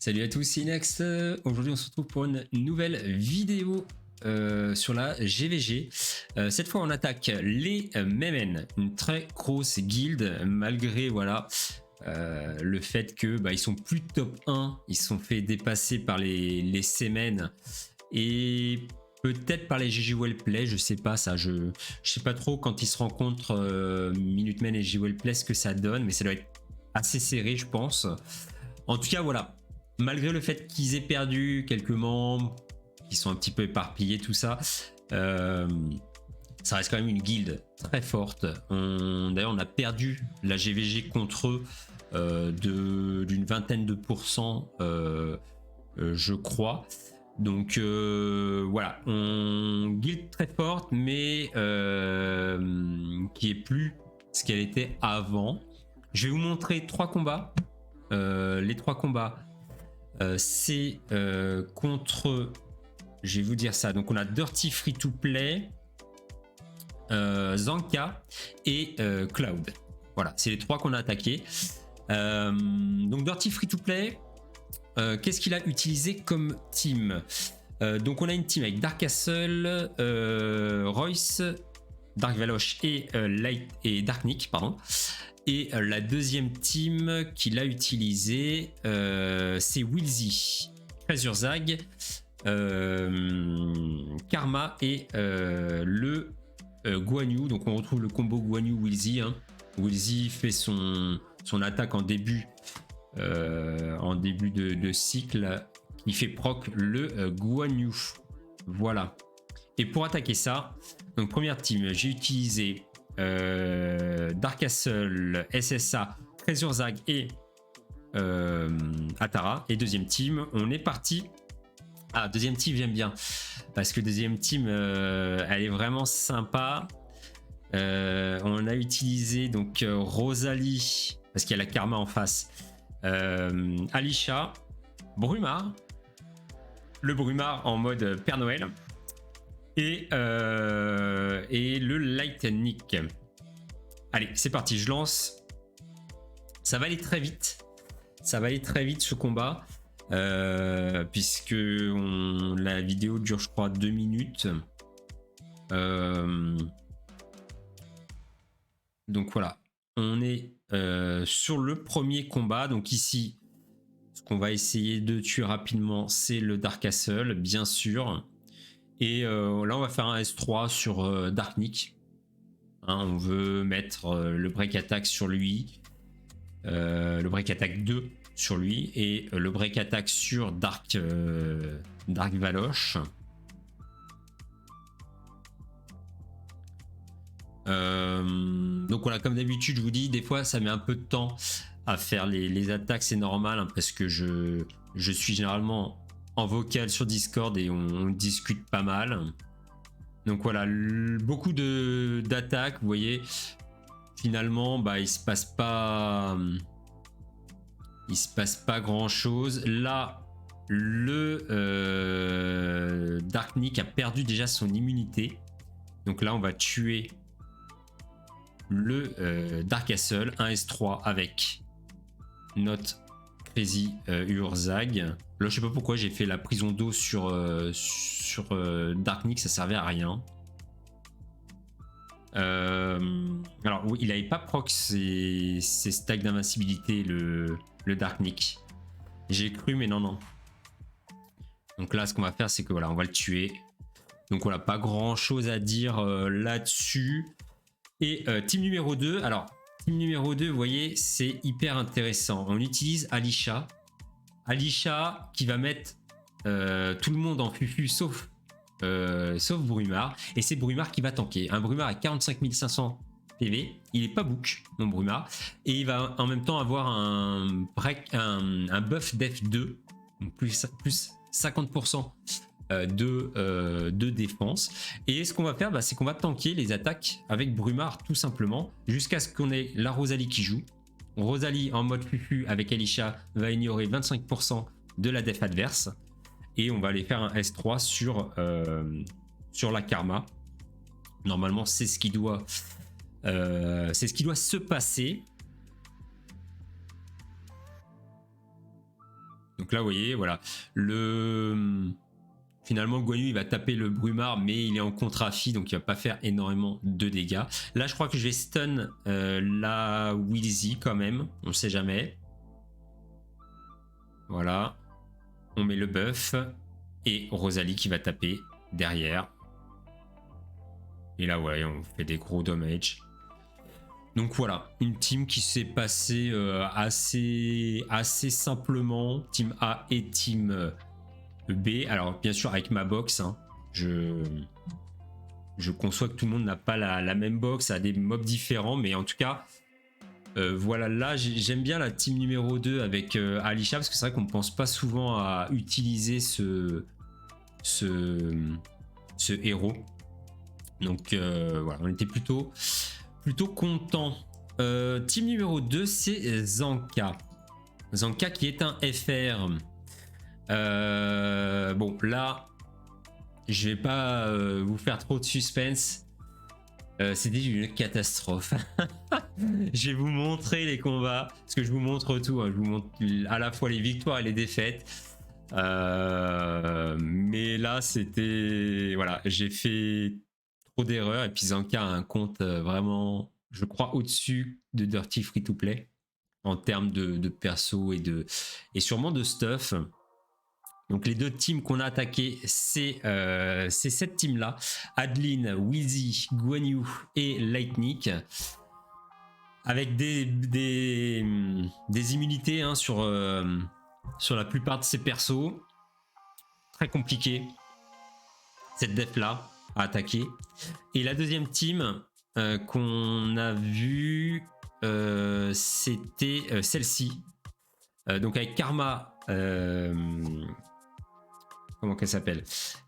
Salut à tous, c'est Inax. Aujourd'hui on se retrouve pour une nouvelle vidéo sur la GVG. Cette fois on attaque les Memen, une très grosse guilde malgré voilà le fait que ils sont plus top 1, ils se sont fait dépasser par les Semen et peut-être par les GG Wellplay, je sais pas ça, je sais pas trop quand ils se rencontrent Minutemen et GG Wellplay ce que ça donne, mais ça doit être assez serré je pense. En tout cas voilà, malgré le fait qu'ils aient perdu quelques membres, qui sont un petit peu éparpillés, tout ça, ça reste quand même une guilde très forte. D'ailleurs, on a perdu la GVG contre eux d'une vingtaine de pourcents, je crois. Donc voilà, guilde très forte, mais qui est plus ce qu'elle était avant. Je vais vous montrer 3 combats. Les 3 combats, c'est contre, je vais vous dire ça, donc on a Dirty Free to Play, Zanka et Cloud. Voilà, c'est les 3 qu'on a attaqués. Donc Dirty Free to Play, qu'est-ce qu'il a utilisé comme team? Donc on a une team avec Dark Castle, Royce, Dark Valoche et Light et Dark Nick, pardon. Et la deuxième team qu'il a utilisée, c'est Wilzy, Treasurzag, Karma et le Guan Yu. Donc on retrouve le combo Guan Yu-Wilzy. Hein. Wilzy fait son attaque en début de cycle. Il fait proc le Guan Yu. Voilà. Et pour attaquer ça, donc première team, j'ai utilisé Dark Castle, SSA, Treasurzag et Atara. Et deuxième team, on est parti. Ah, deuxième team, j'aime bien parce que deuxième team, elle est vraiment sympa. On a utilisé donc Rosalie parce qu'il y a la Karma en face, Alisha, Brumar, le Brumar en mode Père Noël. Et le Lightning. Allez, c'est parti, je lance. Ça va aller très vite. Ça va aller très vite ce combat. Puisque la vidéo dure, je crois, 2 minutes. Donc voilà. On est sur le premier combat. Donc ici, ce qu'on va essayer de tuer rapidement, c'est le Dark Castle, bien sûr. Et là, on va faire un S3 sur Dark Nick. Hein, on veut mettre le break attack sur lui, le break attack 2 sur lui et le break attack sur Dark Valoche. Donc voilà, comme d'habitude, je vous dis, des fois, ça met un peu de temps à faire les attaques, c'est normal, hein, parce que je suis généralement en vocal sur Discord et on discute pas mal. Donc voilà, beaucoup d'attaques, vous voyez. Finalement, il se passe pas grand chose. Là, le Dark Nick a perdu déjà son immunité. Donc là, on va tuer le Dark Castle, un S3 avec notre Crazy Urzag. Là, je sais pas pourquoi j'ai fait la prison d'eau sur Dark Nick, ça servait à rien. Alors, oui, il avait pas proc ses stacks d'invincibilité, le Dark Nick. J'ai cru, mais non. Donc là, ce qu'on va faire, c'est que voilà, on va le tuer. Donc voilà, pas grand chose à dire là-dessus. Et team numéro 2, alors, team numéro 2, vous voyez, c'est hyper intéressant. On utilise Alisha. Alisha qui va mettre tout le monde en fufu sauf Brumar. Et c'est Brumar qui va tanker. Un Brumar à 45 500 PV. Il est pas book, mon Brumar. Et il va en même temps avoir un buff def 2. Donc plus 50% de défense. Et ce qu'on va faire, c'est qu'on va tanker les attaques avec Brumar tout simplement. Jusqu'à ce qu'on ait la Rosalie qui joue. Rosalie en mode fufu avec Alisha va ignorer 25% de la def adverse et on va aller faire un S3 sur la Karma. Normalement, c'est ce qui doit se passer. Donc là, vous voyez, voilà. Finalement, Guan Yu, il va taper le Brumard, mais il est en contre-affi, donc il va pas faire énormément de dégâts. Là, je crois que je vais stun la Wilzy quand même. On sait jamais. Voilà. On met le buff. Et Rosalie qui va taper derrière. Et là, ouais, on fait des gros dommages. Donc voilà, une team qui s'est passée assez simplement. Team A et team B. Alors, bien sûr, avec ma box, hein, je conçois que tout le monde n'a pas la même box, a des mobs différents, mais en tout cas, voilà, là, j'aime bien la team numéro 2 avec Alisha, parce que c'est vrai qu'on ne pense pas souvent à utiliser ce héros. Donc voilà, on était plutôt content. Team numéro 2, c'est Zanka. Zanka qui est un FR. Bon, là, je vais pas vous faire trop de suspense. C'était une catastrophe. Je vais vous montrer les combats, parce que je vous montre tout. Hein. Je vous montre à la fois les victoires et les défaites. Mais là, c'était... Voilà, j'ai fait trop d'erreurs. Et puis Zanka a un compte vraiment, je crois, au-dessus de Dirty Free to Play en termes de perso et sûrement de stuff. Donc les deux teams qu'on a attaqués, c'est cette team-là. Adeline, Wilzy, Guan Yu et Lightning. Avec des immunités hein, sur la plupart de ces persos. Très compliqué, cette def-là, à attaquer. Et la deuxième team qu'on a vue, c'était celle-ci. Donc avec Karma... comment qu'elle s'appelle?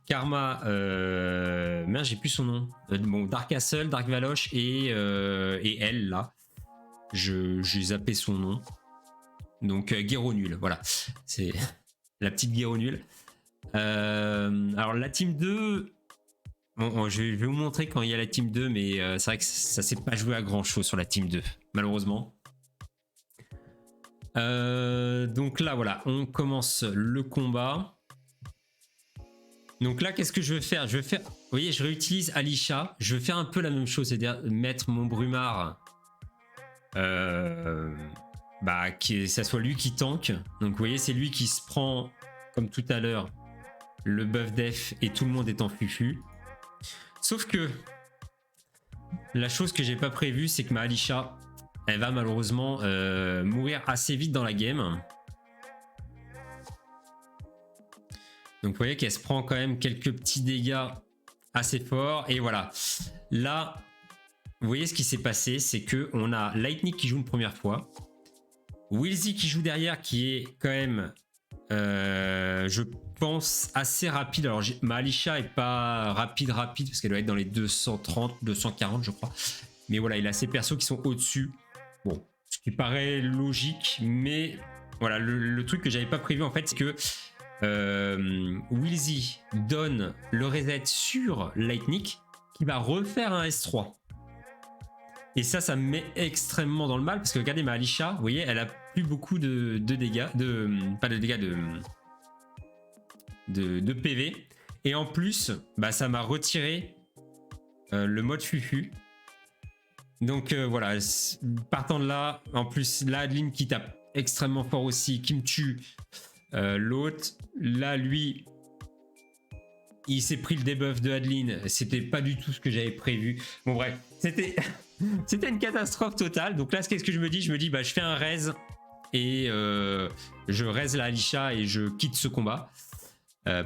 Karma, merde, j'ai plus son nom. Bon, Dark Castle, Dark Valoche et elle là. J'ai zappé son nom. Donc Guéro Nul, voilà. C'est la petite Guéro Nul. Alors la team 2, bon, je vais vous montrer quand il y a la team 2, mais c'est vrai que ça s'est pas joué à grand chose sur la team 2, malheureusement. Donc là, voilà, on commence le combat. Donc là, qu'est-ce que je vais faire? Vous voyez, je réutilise Alisha. Je vais faire un peu la même chose, c'est-à-dire mettre mon Brumard, que ça soit lui qui tank. Donc vous voyez, c'est lui qui se prend, comme tout à l'heure, le buff def et tout le monde est en fufu. Sauf que la chose que j'ai pas prévue, c'est que ma Alisha, elle va malheureusement mourir assez vite dans la game. Donc vous voyez qu'elle se prend quand même quelques petits dégâts assez forts. Et voilà. Là, vous voyez ce qui s'est passé, c'est que on a Lightning qui joue une première fois. Wilzy qui joue derrière, qui est quand même, je pense, assez rapide. Alors ma Alisha est pas rapide, parce qu'elle doit être dans les 230, 240 je crois. Mais voilà, il a ses persos qui sont au-dessus. Bon, ce qui paraît logique, mais voilà, le truc que j'avais pas prévu en fait, c'est que Wilzy donne le reset sur Lightning qui va refaire un S3. Et ça me met extrêmement dans le mal parce que regardez ma Alisha, vous voyez, elle a plus beaucoup de dégâts, pas de dégâts, de PV. Et en plus, ça m'a retiré le mode fufu. Donc voilà, partant de là, en plus, là, Adeline qui tape extrêmement fort aussi, qui me tue. L'autre, là, lui, il s'est pris le debuff de Adeline. C'était pas du tout ce que j'avais prévu. Bon, bref, c'était une catastrophe totale. Donc là, qu'est-ce que je me dis? Je me dis, je fais un raise et je raise la Alisha et je quitte ce combat.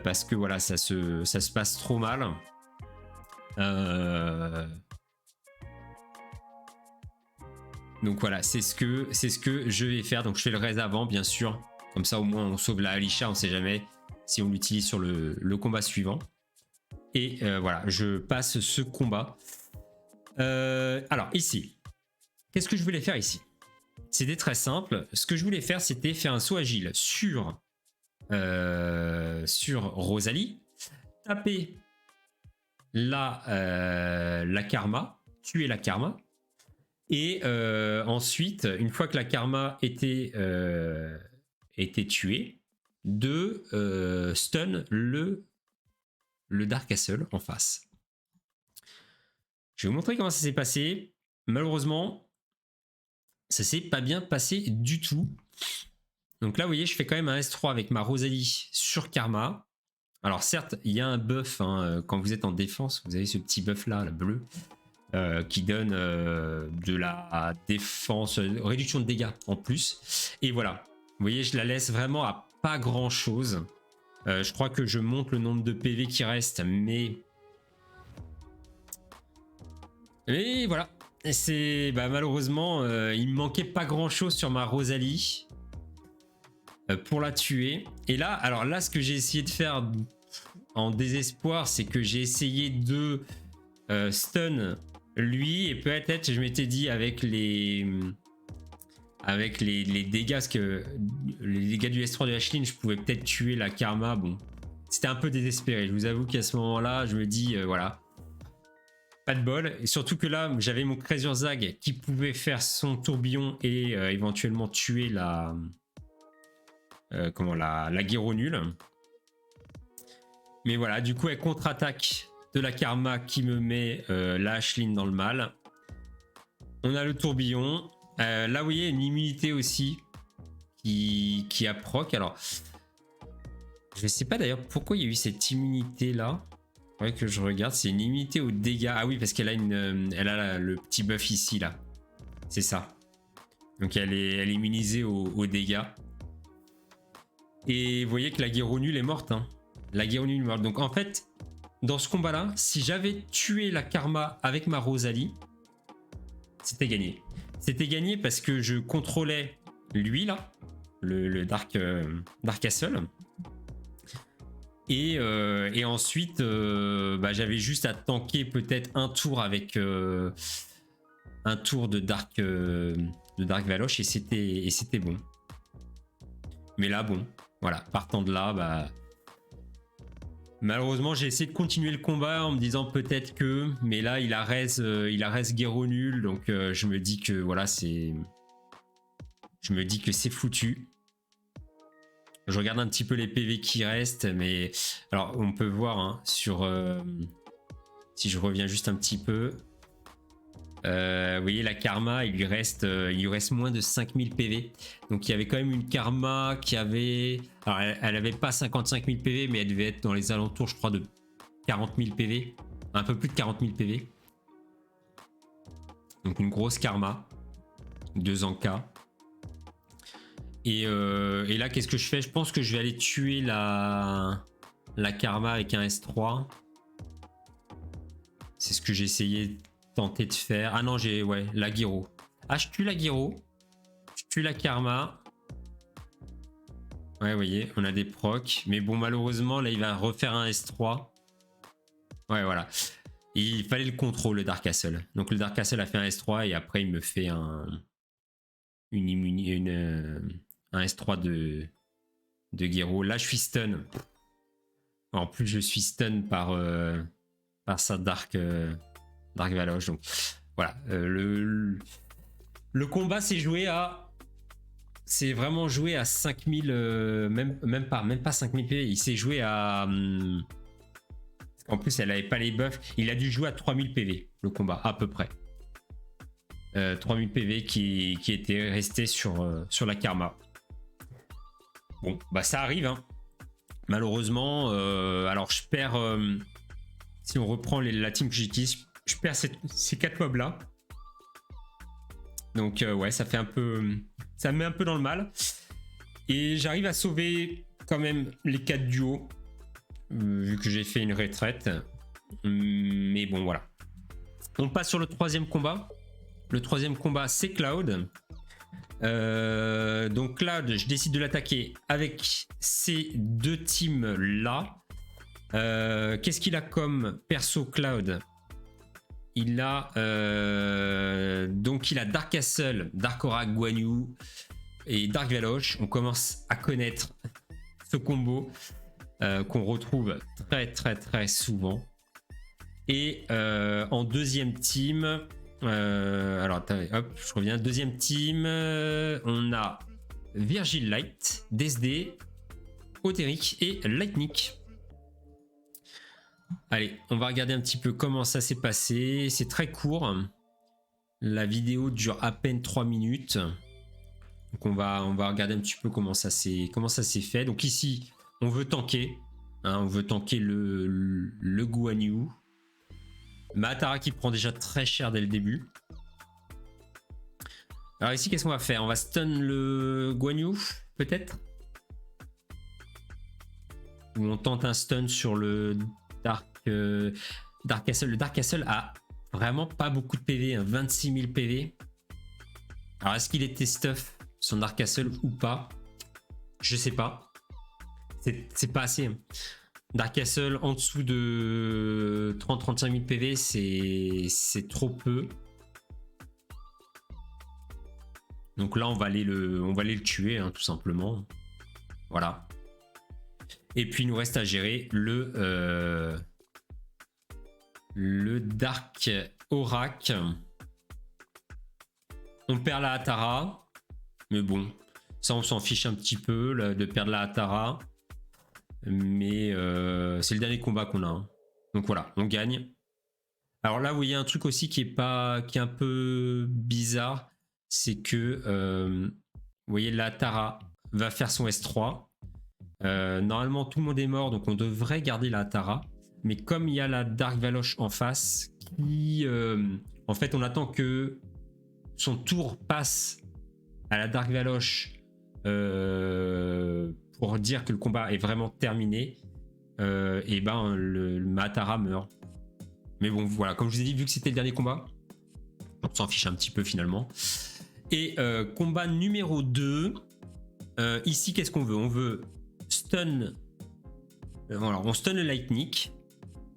Parce que voilà, ça se passe trop mal. Donc voilà, c'est ce que je vais faire. Donc je fais le raise avant, bien sûr. Comme ça, au moins, on sauve la Alisha. On sait jamais si on l'utilise sur le combat suivant. Et voilà, je passe ce combat. Alors, ici, qu'est-ce que je voulais faire ici? C'était très simple. Ce que je voulais faire, c'était faire un saut agile sur Rosalie, taper la Karma, tuer la Karma. Et ensuite, une fois que la Karma était tuée, de stun le Dark Castle en face. Je vais vous montrer comment ça s'est passé. Malheureusement, ça s'est pas bien passé du tout. Donc là, vous voyez, je fais quand même un S3 avec ma Rosalie sur Karma. Alors certes, il y a un buff hein, quand vous êtes en défense. Vous avez ce petit buff là, le bleu, qui donne de la défense, réduction de dégâts en plus. Et voilà, vous voyez, je la laisse vraiment à pas grand chose. Je crois que je monte le nombre de PV qui reste, mais voilà. C'est malheureusement, il me manquait pas grand chose sur ma Rosalie pour la tuer. Et là, alors là, ce que j'ai essayé de faire en désespoir, c'est que j'ai essayé de stun lui, et peut-être je m'étais dit avec les dégâts, parce que les dégâts du S3 de Ashlyn, je pouvais peut-être tuer la Karma. Bon, c'était un peu désespéré. Je vous avoue qu'à ce moment-là, je me dis voilà, pas de bol. Et surtout que là, j'avais mon Krezurzag qui pouvait faire son tourbillon et éventuellement tuer la la Guéronule. Mais voilà, du coup, elle contre-attaque de la Karma qui me met la Ashlyn dans le mal. On a le tourbillon. Là, vous voyez, une immunité aussi qui a proc. Alors, je ne sais pas d'ailleurs pourquoi il y a eu cette immunité là. Ouais, que je regarde, c'est une immunité aux dégâts. Ah oui, parce qu'elle a le petit buff ici là. C'est ça. Donc elle est immunisée aux dégâts. Et vous voyez que la Guéronule est morte. Hein. La Guéronule est morte. Donc en fait, dans ce combat là, si j'avais tué la Karma avec ma Rosalie, c'était gagné. C'était gagné parce que je contrôlais lui là, le Dark Castle. Et ensuite, j'avais juste à tanker peut-être un tour avec un tour de Dark Valoche et c'était bon. Mais là, bon, voilà, partant de là, malheureusement, j'ai essayé de continuer le combat en me disant peut-être que, mais là, il a res Guéronule, donc je me dis que voilà, c'est foutu. Je regarde un petit peu les PV qui restent, mais alors on peut voir hein, sur si je reviens juste un petit peu, vous voyez la Karma, il lui reste moins de 5000 PV. Donc il y avait quand même une Karma qui avait, alors elle avait pas 55 000 PV, mais elle devait être dans les alentours, je crois, de 40 000 PV, un peu plus de 40 000 PV. Donc une grosse Karma, 2 en K. Et là, qu'est-ce que je fais? Je pense que je vais aller tuer la Karma avec un S3. C'est ce que j'ai essayé de tenter de faire. Ah non, j'ai la Gyro. Ah, je tue la Gyro. Je tue la Karma. Ouais, vous voyez, on a des procs. Mais bon, malheureusement, là, il va refaire un S3. Ouais, voilà. Et il fallait le contrôle, le Dark Castle. Donc le Dark Castle a fait un S3 et après, il me fait un S3 de Gyro. Là, je suis stun. En plus, je suis stun par sa Dark Valoche. Donc, voilà. Le combat s'est joué à... C'est vraiment joué à 5000... même pas 5000 PV. Il s'est joué à... en plus, elle n'avait pas les buffs. Il a dû jouer à 3000 PV, le combat, à peu près. 3000 PV qui était resté sur la Karma. Bon, ça arrive. Hein. Malheureusement, alors je perds... si on reprend la team que j'utilise, je perds ces 4 mobs là. Donc ouais, ça fait un peu... Ça me met un peu dans le mal. Et j'arrive à sauver quand même les 4 duos. Vu que j'ai fait une retraite. Mais bon, voilà. On passe sur le troisième combat. Le troisième combat, c'est Cloud. Donc Cloud, je décide de l'attaquer avec ces deux teams là. Qu'est-ce qu'il a comme perso Cloud? Il a Dark Castle, Dark Aura, Guan Yu et Dark Valoche. On commence à connaître ce combo qu'on retrouve très souvent. Et en deuxième team, alors attendez, hop, je reviens. Deuxième team, on a Virgil Light, DSD, Oderic et Lightning. Allez, on va regarder un petit peu comment ça s'est passé. C'est très court. La vidéo dure à peine 3 minutes. Donc on va regarder un petit peu comment ça s'est fait. Donc ici, on veut tanker. Hein, on veut tanker le Guan Yu. Mahatara qui prend déjà très cher dès le début. Alors ici, qu'est-ce qu'on va faire? On va stun le Guan Yu, peut-être? Ou on tente un stun sur le Dark Castle. Le Dark Castle a vraiment pas beaucoup de PV, hein, 26 000 PV. Alors est-ce qu'il était stuff son Dark Castle ou pas? Je sais pas. C'est pas assez. Dark Castle en dessous de 30-35 000 PV, c'est trop peu. Donc là, on va aller le tuer, hein, tout simplement. Voilà. Et puis, il nous reste à gérer le Dark Orac. On perd la Hatara. Mais bon, ça, on s'en fiche un petit peu là, de perdre la Hatara. Mais c'est le dernier combat qu'on a. Hein. Donc voilà, on gagne. Alors là, vous voyez un truc aussi qui est un peu bizarre. C'est que, vous voyez, la Hatara va faire son S3. Normalement, tout le monde est mort, donc on devrait garder la Hatara. Mais comme il y a la Dark Valoche en face, en fait, on attend que son tour passe à la Dark Valoche pour dire que le combat est vraiment terminé. Et ben, le Mahatara meurt. Mais bon, voilà, comme je vous ai dit, vu que c'était le dernier combat, on s'en fiche un petit peu finalement. Et combat numéro 2. Ici, qu'est-ce qu'on veut? On veut stun. Alors, on stun le Lightning.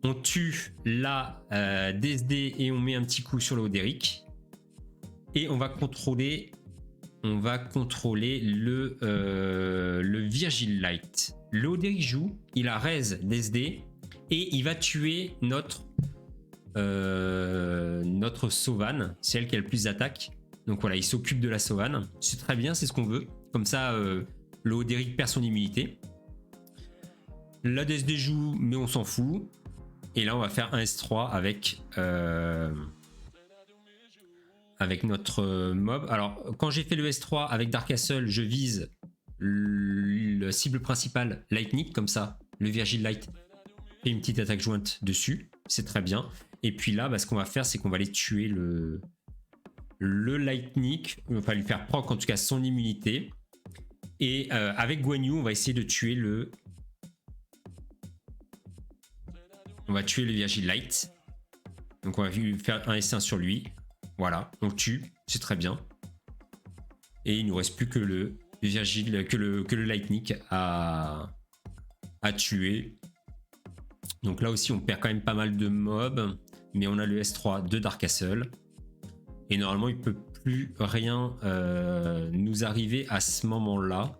On tue la DSD et on met un petit coup sur le Oderic. Et on va contrôler le Virgil Light. Le Oderic joue, il a raise DSD et il va tuer notre Sauvan. C'est elle qui a le plus d'attaques. Donc voilà, il s'occupe de la Sauvan. C'est très bien, c'est ce qu'on veut. Comme ça, le Oderic perd son immunité. La DSD joue, mais on s'en fout. Et là, on va faire un S3 avec notre mob. Alors, quand j'ai fait le S3 avec Dark Castle, je vise le cible principale Lightning, comme ça, le Virgil Light fait une petite attaque jointe dessus. C'est très bien. Et puis là, bah, ce qu'on va faire, c'est qu'on va aller tuer le Lightning. On va lui faire proc, en tout cas, son immunité. Et avec Guan Yu, on va essayer de tuer On va tuer le Virgil Light. Donc on va faire un S1 sur lui. Voilà, on le tue, c'est très bien. Et il nous reste plus que le Virgil, que le Lightning à tuer. Donc là aussi on perd quand même pas mal de mobs. Mais on a le S3 de Dark Castle. Et normalement il peut plus rien nous arriver à ce moment-là.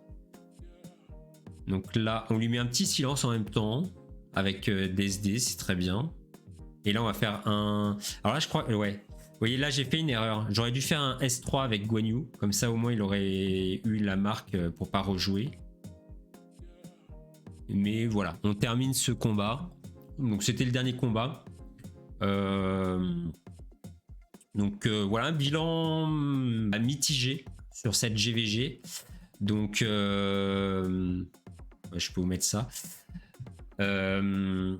Donc là on lui met un petit silence en même temps. Avec DSD, c'est très bien. Et là, on va faire un... Alors là, je crois... Ouais. Vous voyez, là, j'ai fait une erreur. J'aurais dû faire un S3 avec Guan Yu. Comme ça, au moins, il aurait eu la marque pour pas rejouer. Mais voilà, on termine ce combat. Donc, c'était le dernier combat. Donc, voilà, un bilan mitigé sur cette GVG. Donc, je peux vous mettre ça. Je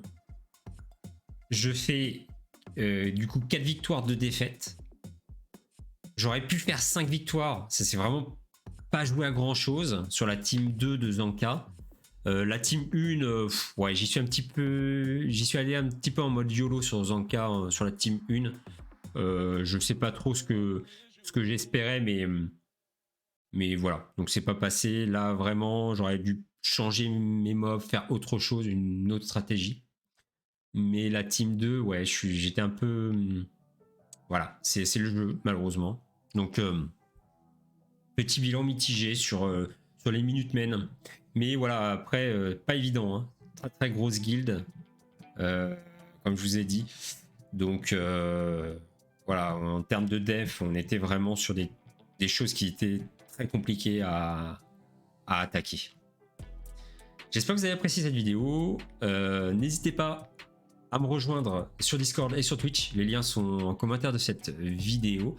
fais du coup 4 victoires, 2 défaites. J'aurais pu faire 5 victoires. Ça, c'est vraiment pas joué à grand chose sur la team 2 de Zanka. La team 1, ouais, j'y suis allé un petit peu en mode YOLO sur Zanka, sur la team 1. Je sais pas trop ce que j'espérais, mais voilà. Donc c'est pas passé. Là, vraiment, j'aurais dû changer mes mobs, faire autre chose, une autre stratégie. Mais la team 2, ouais, j'étais un peu... Voilà, c'est le jeu, malheureusement. Donc, petit bilan mitigé sur les Minutemen. Mais voilà, après, pas évident. Hein. Très très grosse guilde, comme je vous ai dit. Donc, voilà, en termes de def, on était vraiment sur des choses qui étaient très compliquées à attaquer. J'espère que vous avez apprécié cette vidéo. N'hésitez pas à me rejoindre sur Discord et sur Twitch. Les liens sont en commentaire de cette vidéo.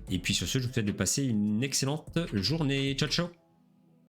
Et puis sur ce, je vous souhaite de passer une excellente journée. Ciao, ciao!